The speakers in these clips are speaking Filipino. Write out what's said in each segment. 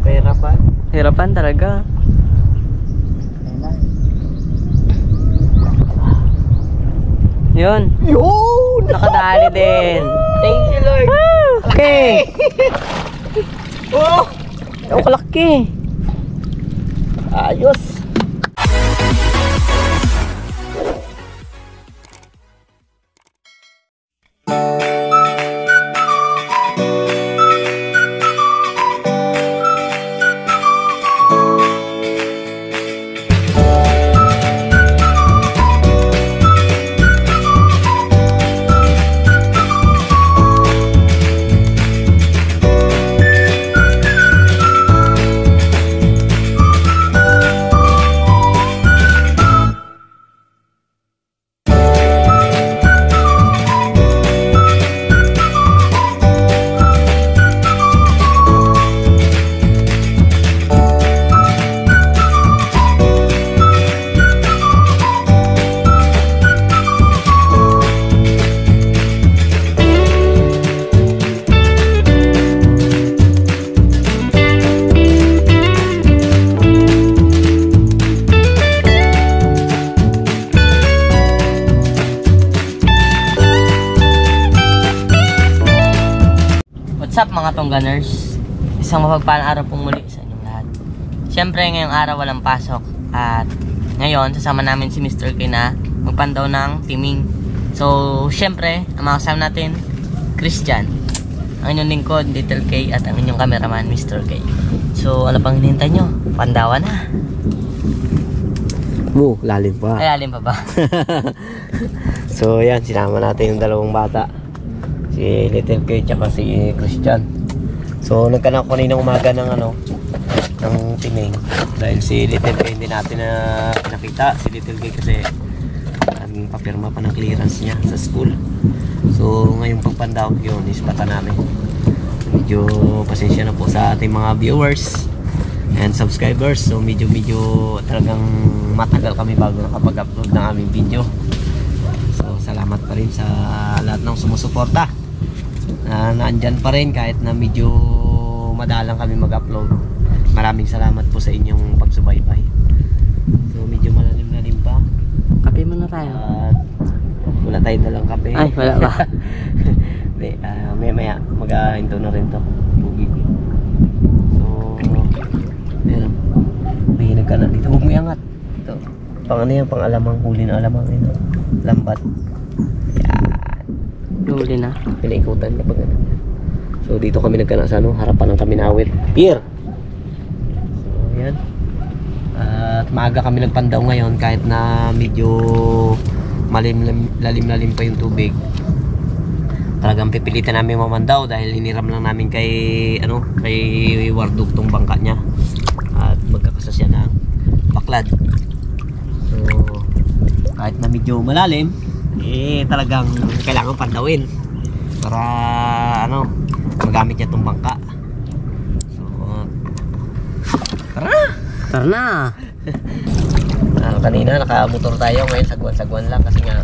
Pahirapan. Hirapan talaga. Yun. Yun! Nakadali din. Thank you, Lord. Okay. Oh! Ang kalaki. Ayos. What's up mga tongganers? Isang mapagpalang araw pong muli sa inyong lahat. Siyempre ngayong araw walang pasok. At ngayon sasama namin si Mr. K na magpandaw ng timing. So siyempre ang mga kasama natin, Christian, ang inyong lingkod, Little K, at ang inyong cameraman, Mr. K. So ano pang hinihintay nyo? Pandawan na. Lalim pa. Ay, alim pa ba? So yan, sinama natin yung dalawang bata, si Little K tsaka si Christian. So nagkana ko kanina umaga ng ng timing dahil si Little K hindi natin na nakita. Si Little K kasi papirma pa ng clearance niya sa school. So ngayong pagpandaw yun, ispata namin. Medyo pasensya na po sa ating mga viewers and subscribers. So medyo talagang matagal kami bago nakapag-upload ng aming video. So salamat pa rin sa lahat ng sumusuporta na naandyan pa rin kahit na medyo madalang kami mag-upload. Maraming salamat po sa inyong pagsubaybay. So medyo malalim-lalim pa. Kape muna tayo. At wala tayo dalang kape. Ay, wala ba? Maya mag-ahinto na rin to. So ayun, may ka na dito. Huwag mo iangat. Ito, pang ano yan, pang alamang, huli na alamang ito. Lambat. Huli na. Pinaikutan kapag ano. So dito kami nagkana sa harapan ng Kaminawit Pier. So yan. At maaga kami nagpandaw ngayon kahit na medyo lalim pa yung tubig. Talagang pipilitan namin mamandaw dahil hiniram lang namin kay kay Warduk tong bangka niya. At magkakasasya ng baklad. So kahit na medyo malalim, talagang kailangan pandawin para magamit niya itong bangka. So Tara na! Kanina nakamotor tayo, ngayon sagwan-sagwan lang kasi nga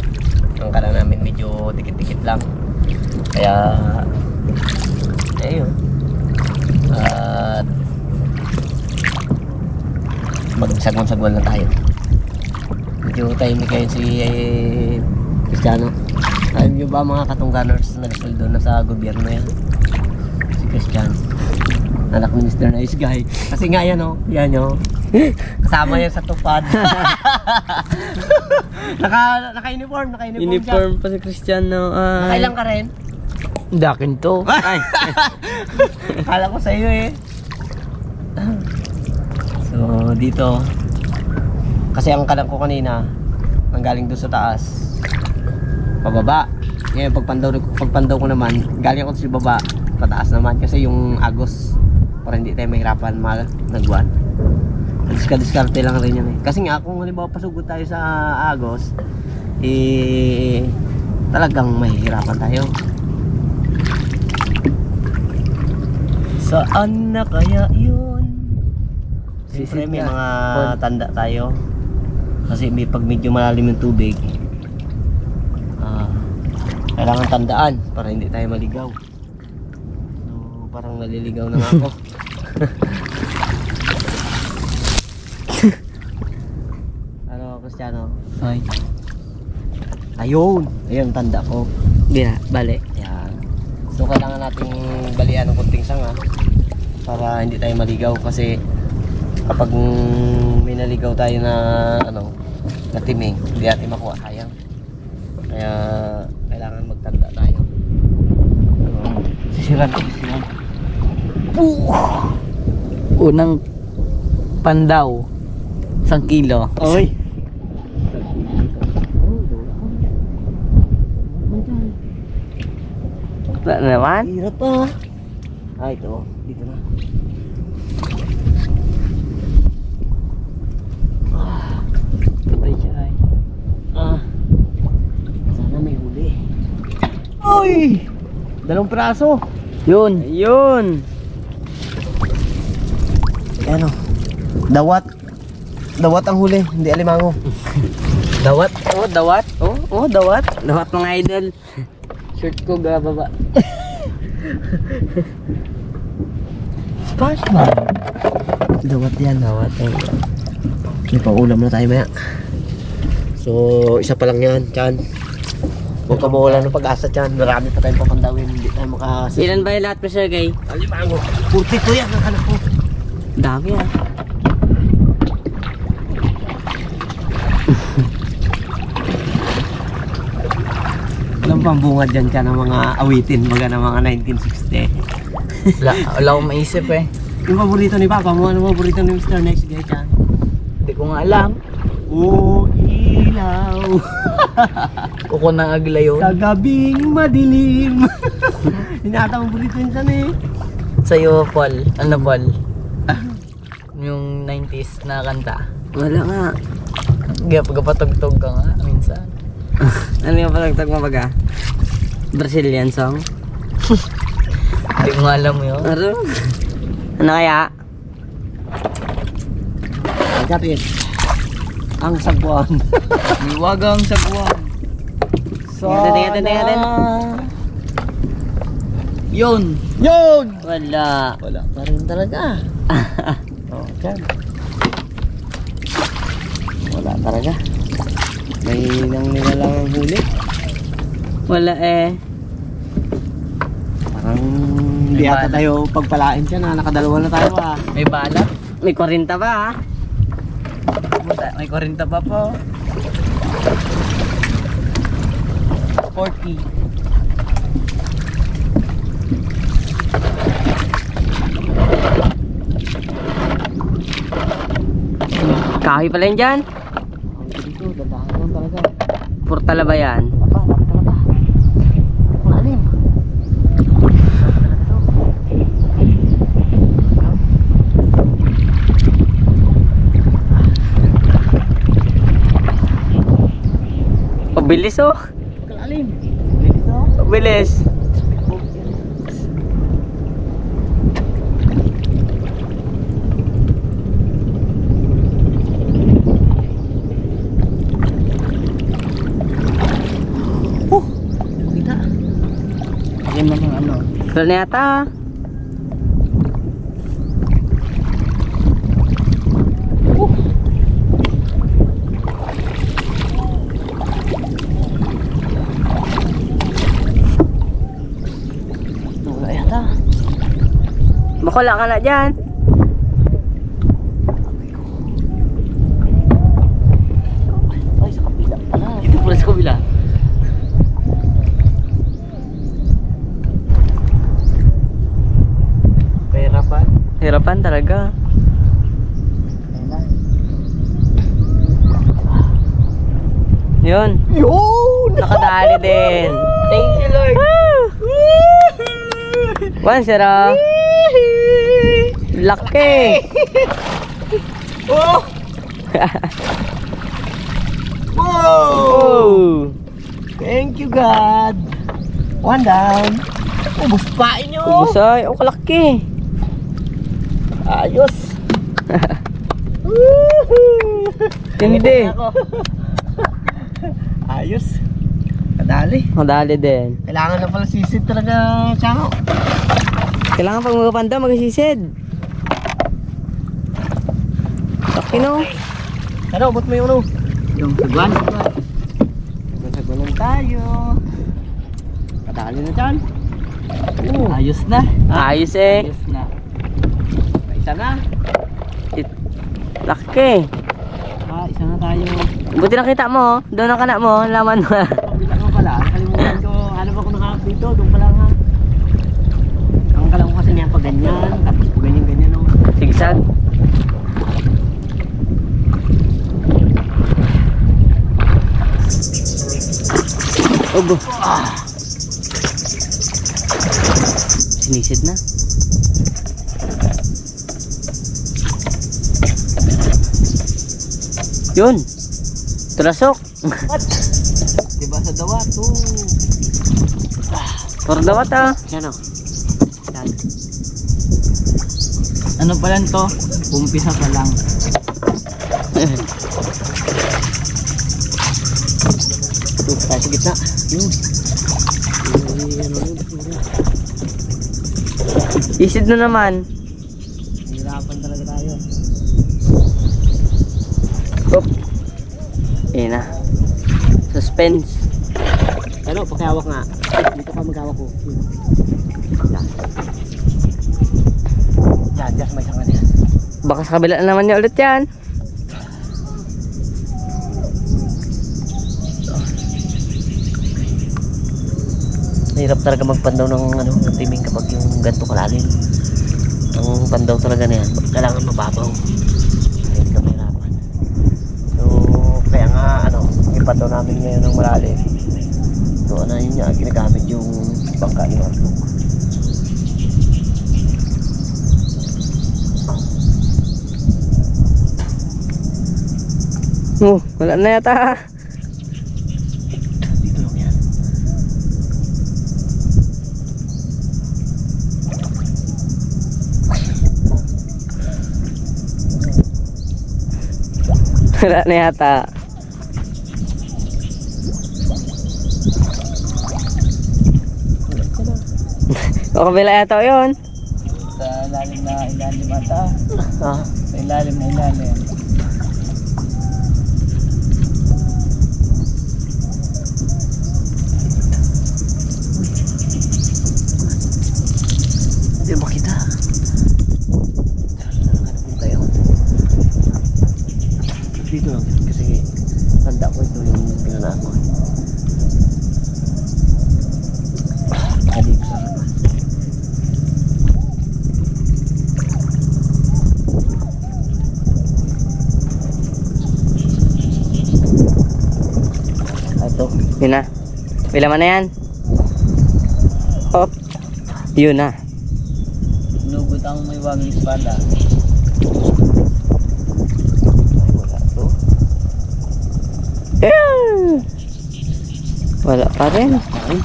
ang kala namin medyo dikit-dikit lang, kaya ayun, at magsagwan-sagwan lang tayo. Medyo tahimik kayo si Cristiano. Alam nyo ba mga katungganers, nagsuldo na sa gobyerno yan si Cristiano, anak ni Mr. Nice Guy. Kasi nga yan yan kasama yan sa tupad. Naka-uniform Uniform pa si Cristiano. Nakailang ka rin? Dakin to. Ay! Kala ko sa iyo eh. So dito kasi ang kalang ko kanina nanggaling doon sa taas pababa. Ngayon pagpandaw ko naman, galing ako sa baba pataas naman kasi yung agos para hindi tayo mahirapan nagwan. Diskarte lang rin yan eh. Kasi nga kung halimbawa pasugod tayo sa agos, talagang mahihirapan tayo. Saan na kaya yun? Siyempre may mga tanda tayo. Kasi pag medyo malalim yung tubig, kailangan tandaan para hindi tayo maligaw. So parang naliligaw na nga ako. Cristiano. Ay. Ayun. Ayun, tanda ko. Bale. Ayan. So, kailangan nating balian ng kunting sanga para hindi tayo maligaw kasi kapag may naligaw tayo na ano, na timing, hindi natin makuha, sayang. Kaya kailangan magtanda tayo. Sisiran. Unang pandaw. 1 kilo. Oy. Wala na naman. Hirap pa. Ah, ito. Dito na. Patay siya ay. Sana may huli. Uy! 2 praso. Yun. Yun. Ano? Dawat. Dawat ang huli, hindi alimango. Dawat. Oh, dawat. Oh, dawat. Dawat mga idol. Shirt ko baba. SpongeBob. Dawat yan. Dawat. May pang-ulam na tayo maya. So, isa pa lang yan, Chan. Huwag ka mawala ng pag-asa, Chan. Marami pa tayong papandawin. Hindi tayo makasi. Ilan ba yung lahat, Mr. Gay? Alimango. 42 yan ang anak ko. Dami ah. Alam pang bungad dyan ka ng mga awitin, baga ng mga 1960. Wala akong maisip eh. Yung paborito ni Papa mo, ano paborito ni Mr. Next Guy Chan? Hindi ko nga alam. Oh, ilaw. Kuko ng agla yun. Sa gabing madilim. Hinata mo paborito yun Chan eh. Sa'yo, Paul. Ano, Paul? Yung 90s na kanta. Wala nga. Pagpatugtog ka nga, minsan. Ano yung patagtag mo baga? Brazilian song. Hindi ko nga alam yun. Ano kaya? Ang kapit. Ang sagwan. Liwagang sagwan. Tingnan. Yun! Yun! Wala. Wala pa rin talaga. Oh, dyan. Wala talaga. May nang nilalang ang huli. Wala eh. Parang hindi May ata bala. tayo pagpalain siya na nakadalawa na tayo ah. May bala? May 40 pa ah. May 40 pa po. 40. Kahoy pala yun dyan. Ang dito, dandahan lang talaga. Purtala ba yan? Apa, talaga. Ang alim. Pabilis oh. Kalalim. Bilis oh. Pabilis. Kita. Yan naman ano. Kaya na yata. Wala yata. Bakula ka na dyan. Ay, sa kapila pala. Ito pula sa kabila. Pahirapan. Hirapan talaga. Yun. Yun! Nakadali din. Thank you, Lord. One, zero. Laki. Oh! Wow! Oh. Thank you, God. One down. Ubus pa inyo. Ubusay. Oh, kalaki. Ayos. Hindi. Ayos. Kadali. Nakadali din. Kailangan na pala sisid talaga, Chango. Kailangan pag magpanda, magsisid. Laki no. Ano, ubot mo yung ano. Yung sagwan. Nasagwanan tayo. Katali na dyan. Ayos na. Ayos eh. Ayos na. Isa na. Laki. Isa na tayo. Buti nakita mo. Doon ang kanak mo. Laman mo. Pabila ko pala. Nakalimutan ko. Ano ba kung nakahap dito? Doon pala nga. Ang kala ko kasi niya pag ganyan. Tapos pag ganyan-ganyan o. Sigsag. Obo. Sinisid na. Yun. Turasok. What? Diba sa dawa to? Puro dawat ah. Yan o. Yan. Ano pa lang to? Umpisa pa lang. Ito tayo sa gitna. Yun. Isid na naman. Hirapan talaga tayo. Op. Ayun na. Suspense. Ano, pakihawak nga. Dito ka maghawak ko. Yan. Yan, may sanga niya. Baka sa kabila na naman niya ulit yan. Hirap talaga magpandaw ng ano, ng timing kapag yung ganito kalalim. Ang pandaw talaga na yan, kailangan mababaw. Ayun ka mahirapan. So, kaya nga ano, yung pandaw namin ngayon ng malalim. So, ano yun yung ginagamit yung bangka ni Marco. Wala na yata. Dito lang yan. Wala na yata. O kabila yata yun. Sa ilalim na ilalim ata. Ah, Sa ilalim na ilalim. hindi makita. Dito lang yan kasi tanda ko ito yung pinanaan ko. Dito sa harapan. Ito. Yun na. Pilaman na yan. Hop. Yun na. Nugot ang may waging espada. Ay, wala to. Wala pa rin. Ay.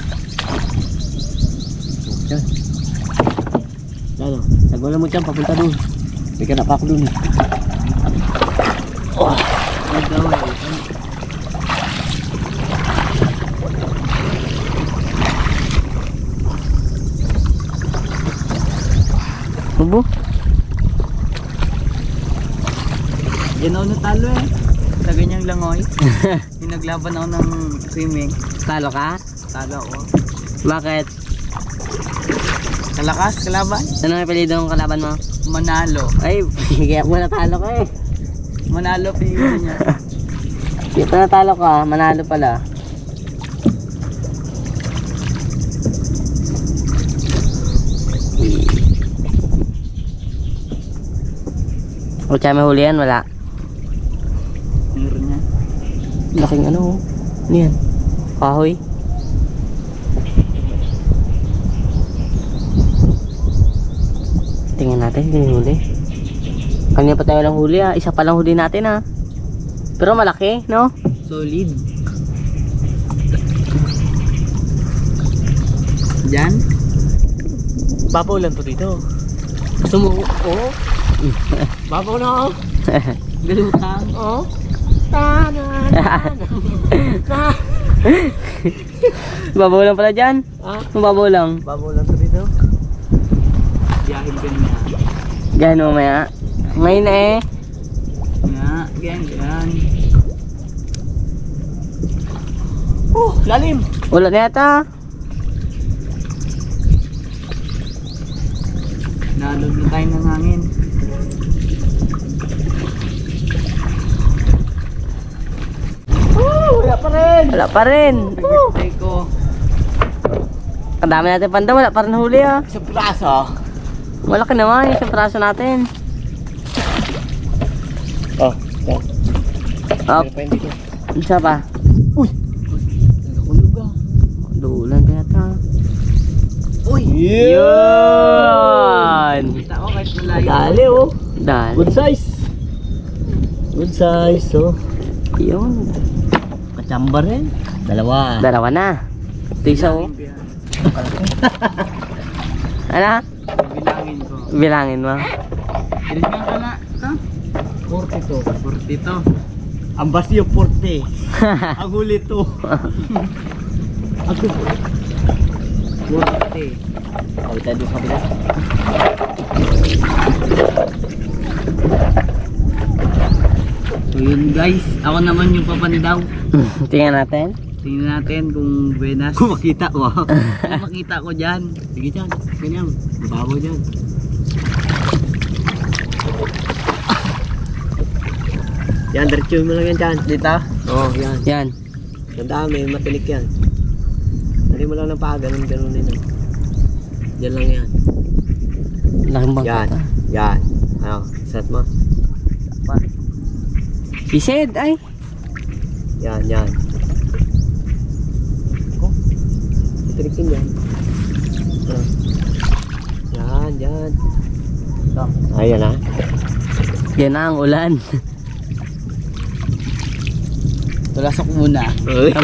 Diyan. Lalo, sagwala mo dyan, papunta doon. Hindi ka napak doon eh. Oh. Ubo. Yan ako natalo eh. Sa ganyang langoy. Yung naglaban ako ng swimming. Talo ka? Talo ako. Bakit? Kalakas, kalaban. Ano ang apelido ng kalaban mo? Manalo. Ay, kaya mo natalo ka eh. Manalo pinili niya. Dito natalo ka, manalo pala. O tsaka may huli yan, wala. Meron niya. Laking ano, ano yan? Kahoy. Tingnan natin, hindi huli. Kanina pa tayo lang huli ah, isa pa lang huli natin ah. Pero malaki, no? Solid. Diyan? Babaw lang to dito. Gusto mo? Oo. Babaw na ako. Galutang. Oo. Babaw lang pala dyan. Ah, Babaw lang. babaw lang to dito. Biyahin ka niya. Gano'n mamaya. Ngayon na eh. Nga, ganyan. Oh, lalim. Wala na yata. Nalog na tayo ng hangin. Wala pa rin. Wala pa rin. Nag-birthday ko. Ang dami natin panda, wala pa rin huli ah. Sa braso. Malaki naman yung isang praso natin. Oh, yan. Up, Meron pa yun dito. isa pa. Uy! Nakakulog ah. Dulan na yata. Uy! Yun! Kita ko kahit malayo. Dali oh. Dali. Good size. Good size oh. Yun. Kachamba rin. Dalawa. Dalawa na. Ito isa oh. Ano? Bilangin ko. Bilangin mo. Ilan ka na? Ito? 42. 42. Ang basyo 40. Ang huli to. Ako. 40. Kawit tayo doon sa kabila. So yun guys, ako naman yung papandaw. Tingnan natin. Tingnan natin kung buenas. Kung makita ko ah. Kung makita ko dyan. Sige dyan. Ganyan. Mababaw dyan. Yan, diretso mo lang yan dyan. Dito? Oo, yan. Yan. Tandaan, may matinik yan. Dali mo lang ng paa, ganun-ganunin. Yan lang yan. Laking bangka Yan. to. Yan. Ano, set mo. Pisid ay. Yan, yan. Oh, itirikin yan. Ano. Yan, yan. Ayan ha. Yan na ang ulan. Tulasok muna. Uy.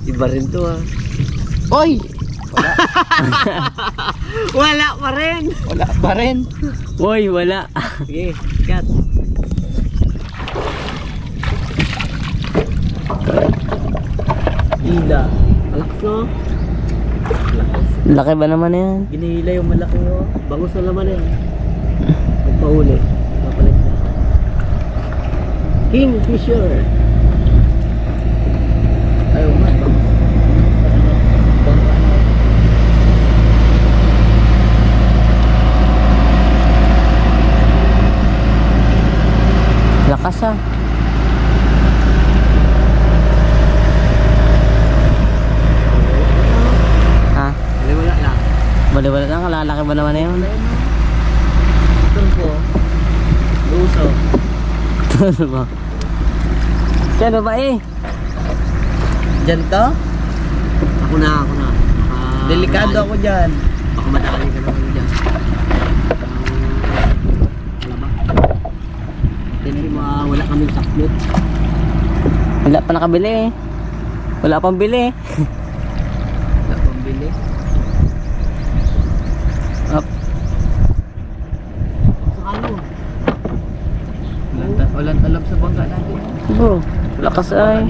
Iba rin to ha. Oy! Wala pa rin. Wala pa rin. Uy, wala. Sige, cut. Ila. Alakas no? Laki ba naman yan? Ginihila yung malaki oh. Bangus na laman yan. Magpauli. Papalit na. Kingfisher. Ayaw nga. Lakas ah. Ha? Wala lang. Bali-bali lang. Kalalaki ba naman na yun? Turbo. Luso. Ano ba? Diyan ba eh? Dyan to? Ako na. Delikado ako dyan. Baka madali ka naman dyan. Wala ba? Kasi wala kaming saklit. Wala pa nakabili eh. Wala pang bili eh. Wala pang bili. Up. Sa ano? Walang talab sa bangka natin. Oh, lakas ay.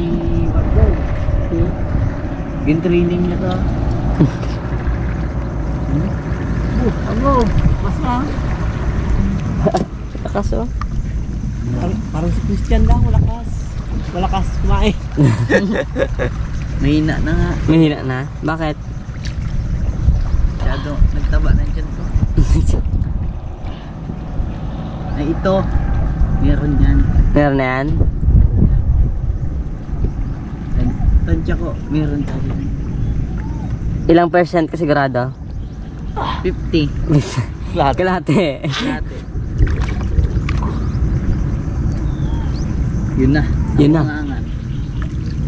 Gin-training niya to. Ano? Basta. Lakas oh. Parang si Christian lang. Malakas kumain. Mahina na nga. Mahina na. Bakit? Masyado nagtaba na dyan to. Ay ito. Meron yan. Meron na yan? Tansya ko. Meron tayo. Ilang percent ka sigurado? 50. Kalahati. Dati. Yun na. Yun na. Pangangan.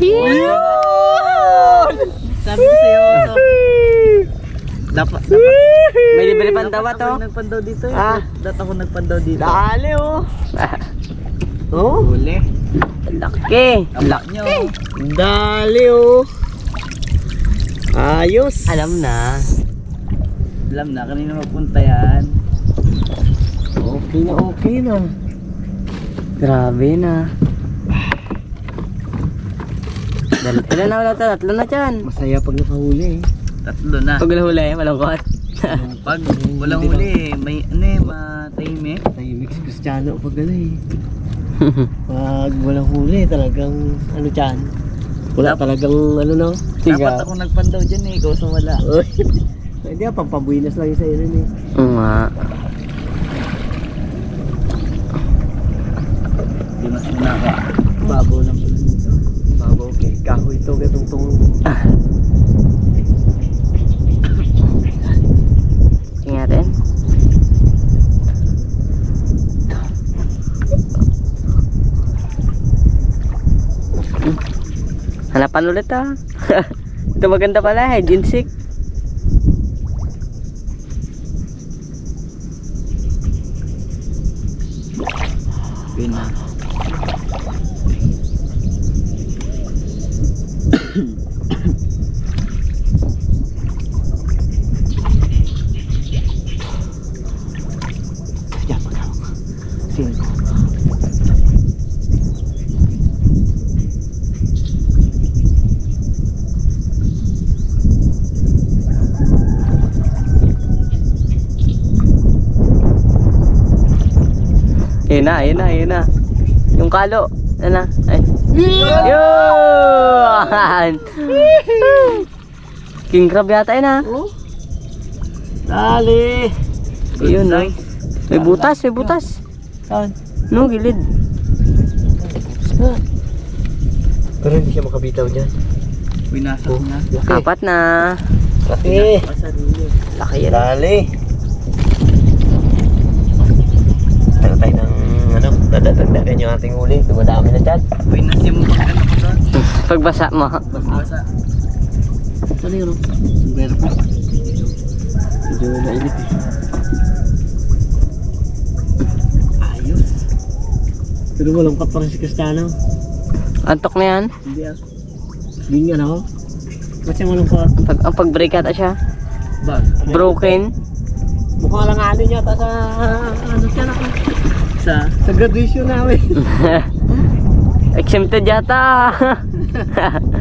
Yun! Sabi ko sa'yo. Dapat. May libre pandawa to? Ako nagpandaw dito eh. Ah. Dapat ako nagpandaw dito. Dali oh. Oh? Huli. Laki. Lak nyo. Dali oh. Ayos. Alam na. Alam na, kanina magpunta yan. Okay na. Grabe na. Ilan na wala to? Tatlo na dyan. Masaya pag nakahuli eh. Tatlo na. Pag huli, malungkot. Pag walang huli, may ano eh, matahimik. Tahimik si Cristiano pag ano eh. Pag walang huli talagang ano dyan. Wala talagang ano no. Dapat ako nagpandaw dyan eh, ikaw sa wala. Uy. Hindi ah, pampabuinas lang yung sa'yo rin eh. Oo nga. Di mas naka. Babaw lang pala nito. Bago, okay. Kahoy ito, itong Tingnan natin. Hanapan ulit ah. Ito maganda pala, hygiene sick. Pina. Diyan, magkawak. Sino? Ayun na. Yung kalo. Ayun na. Ay. Yun! King crab yata yun ah. Oh. Dali. Yun ah. May butas. Saan? No, gilid. Pero hindi siya makabitaw dyan. Winasok na. Apat na. Laki. Pasarili. Laki yan. Dali. Tayo tayo ng ano, dadagdagan yung ating huli. Dumadami na dyan. Winasim mo pag ano ko doon. Pagbasa mo. Basa. Ano yun? Sombrero ko. Medyo mainit eh. Ayos. Pero malungkot pa rin si Cristiano. Antok na yan. Hindi ah. Hindi nga ako. Ba't siya malungkot? Ang pag-break ata siya. Bag. Broken. Mukhang alanganin yata sa ano siya na Sa graduation namin. Exempted yata.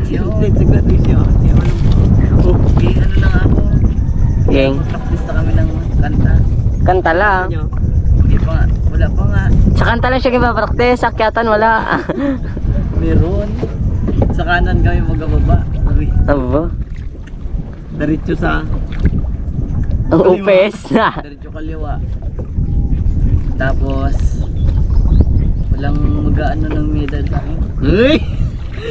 Yun. Sa graduation. Okay, ano lang ako. Gang. Practice na kami ng kanta. Kanta lang. Hindi pa nga. Wala pa nga. Sa kanta lang siya gipa-practice. Akyatan wala. Meron. Sa kanan kami magababa. Sabi, Aba. diretso sa Ang upes. diretso kaliwa. Tapos walang mag-ano ng medal sa akin. Uy!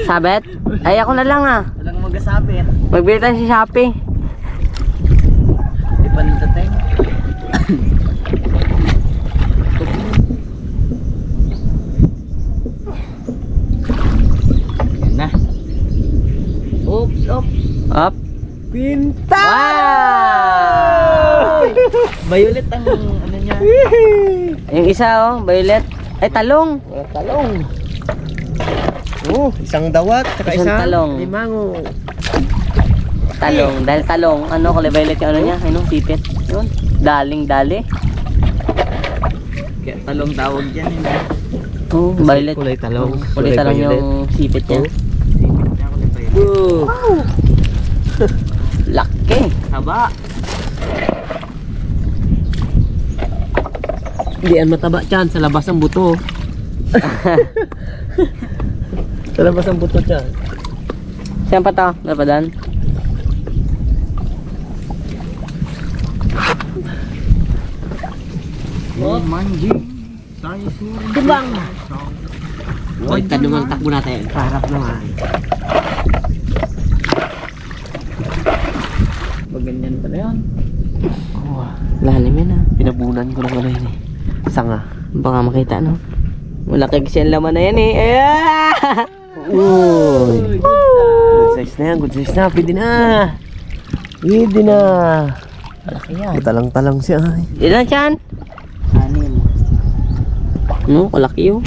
Sabet? Ay ako na lang ah. Walang mag-asapit. Magbilitan si Shopee. Di pa natateng. Yan na. Oops. Up. Pinta! Wow! Violet ang ano niya. Yung isa oh, violet. Ay talong. Talong. Oh, isang dawat, saka Isang talong. limango. Talong. Dahil talong. Ano kulay violet yung ano niya? Ano? Sipit. Yun. Dali. Kaya talong tawag dyan. Oh, violet. Kulay talong. Kulay talong yung sipit niya. Oh. Laki. Haba. Hindi yan mataba dyan, sa labas ang buto. Sa labas ang buto dyan. Saan pa to? Napadan? Oh, manji. Timbang! Huwag ka naman takbo natin. Harap naman. Pag ganyan pala yun. Oh, lalim yan ah. Pinabunan ko ng ano yun eh. Sanga. Baka makita no. Malaki kasi ang laman na yan eh. Uy! Good size na yan, good size na. Pwede na. Pwede na. Malaki yan. Talang-talang siya. Ay. Ilan siyan? 6. No, kalaki yun.